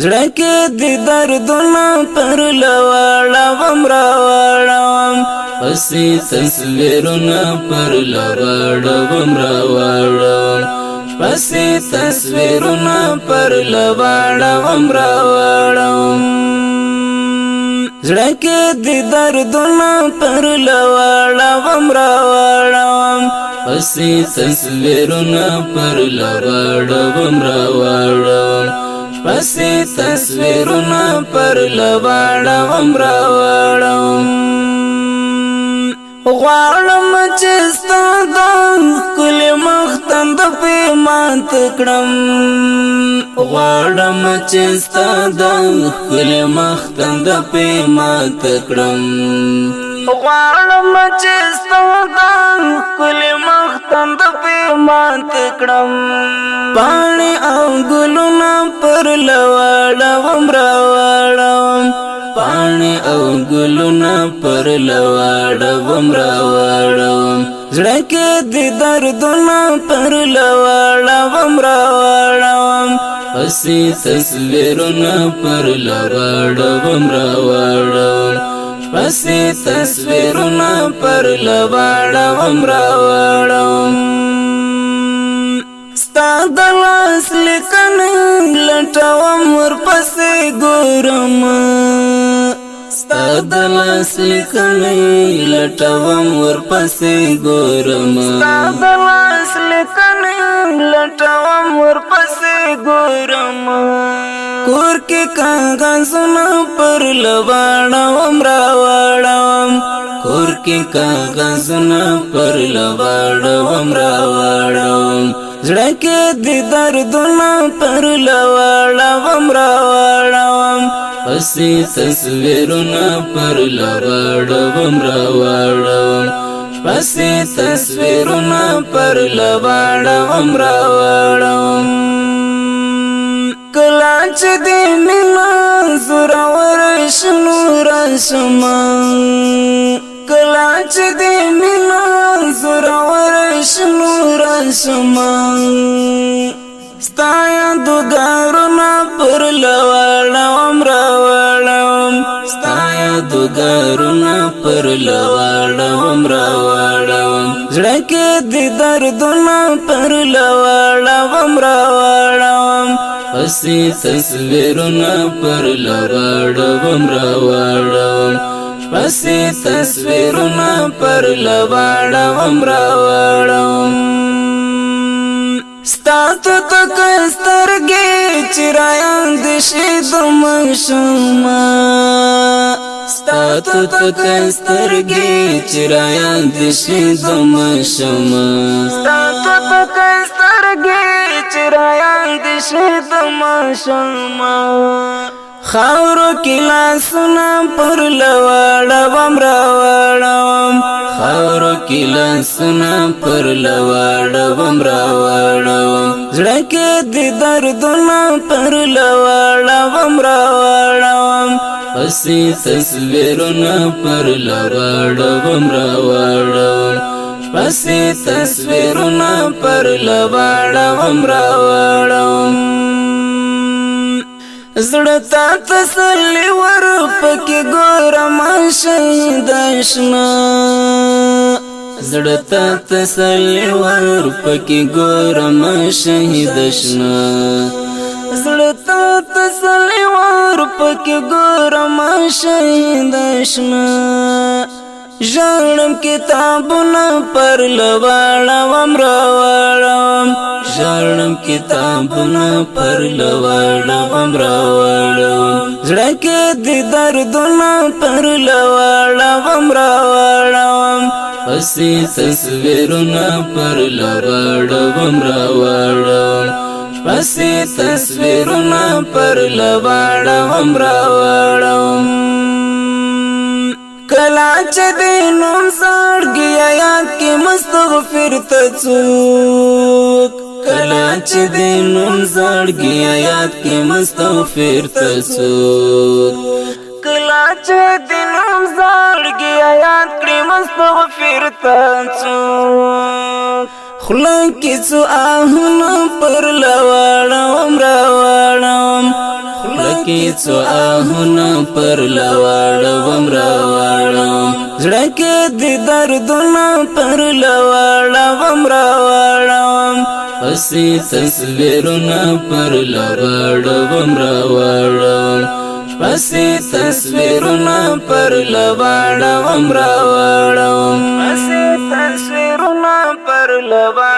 زړه کې د دردونه پر لواړم راواړم پسې تصویرونه پر لواړم راواړم پسې تصویرونه پر لواړم راواړم زړه کې د دردونه پر لواړم راواړم پسې تصویرونه پر لواړم راواړم پسې تصویرونه پر لواړم راواړم غواړم چې ستا د ښکلي مخ تند پیمانت کړم غواړم چې ستا د ښکلي مخ تند پیمانت کړم غواړم چې ستا د ښکلي مخ تند پیمانت کړم پاڼې او ګلونه پر لواړم راواړم پاڼې او ګلونه پر لواړم راواړم زړه کې د دردونه پر لواړم راواړم پسې تصویرونه پر لواړم راواړم پسې تصویرونه پر لواړم راواړم ستا د لاس لیکنې لټوم ورپسې ګورم ستا د لاس لیکنې لټوم ورپسې ګورم ستا د لاس لیکنې لټوم ورپسې ګورم کور کې کاغذونه پر لواړم راواړم کور کې کاغذونه پر لواړم راواړم زړه کې د دردونه پر لواړم راواړم پسې تصویرونه پر لواړم راواړم پسې تصویرونه پر لواړم راواړم کله چې د مینه زورور شنو راشم کله چې د مینه زورور شنو راشم ستا یادګارونه پر لواړم راواړم ستا یادګارونه پر لواړم راواړم زړه کې د دردونه پر لواړم راواړم پسې تصویرونه پر لواړم راواړم پسې تصویرونه پر لواړم راواړم ستا ته تک سترګې چې راياند شي د ماشومه ستا ته تک سترګې چې راياند شي د ماشومه ستا ته تک سترګې چې راياند شي د ماشومه خاورو کې لاسونه پر لواړم راواړم خاورو کې لاسونه پر لواړم راواړم زړه کې د دردونه پر لواړم راواړم پسې تصویرونه پر لواړم راواړم پسې تصویرونه پر لواړم راواړم زړه ته تسلی ور پکې ګورم شهید آشنا زړه ته تسلی ور پکې ګورم شهید آشنا زړه ته تسلی ور پکې ګورم شهید آشنا ژړم کتابونه پر لواړم راواړم ژړم کتابونه پر لواړم راواړم زړه کې د دردونه پر لواړم راواړم پسې تصویرونه پر لواړم راواړم پسې تصویرونه پر لواړم راواړم کلا چې د نوم زړګي یاد کې مستغفر ته څوک کلا چې د نوم زړګي یاد کې مستغفر ته څوک کلا چې د نوم زړګي یاد کې مستغفر ته څوک خلک کې څو آهونه پر لواړم راواړم خلک کې څو آهونه پر لواړم راواړم زړه کې د دردونه پر لواړم راواړم پسې تصویرونه پر لواړم راواړم پسې تصویرونه پر لواړم راواړم پسې تصویرونه پر لواړم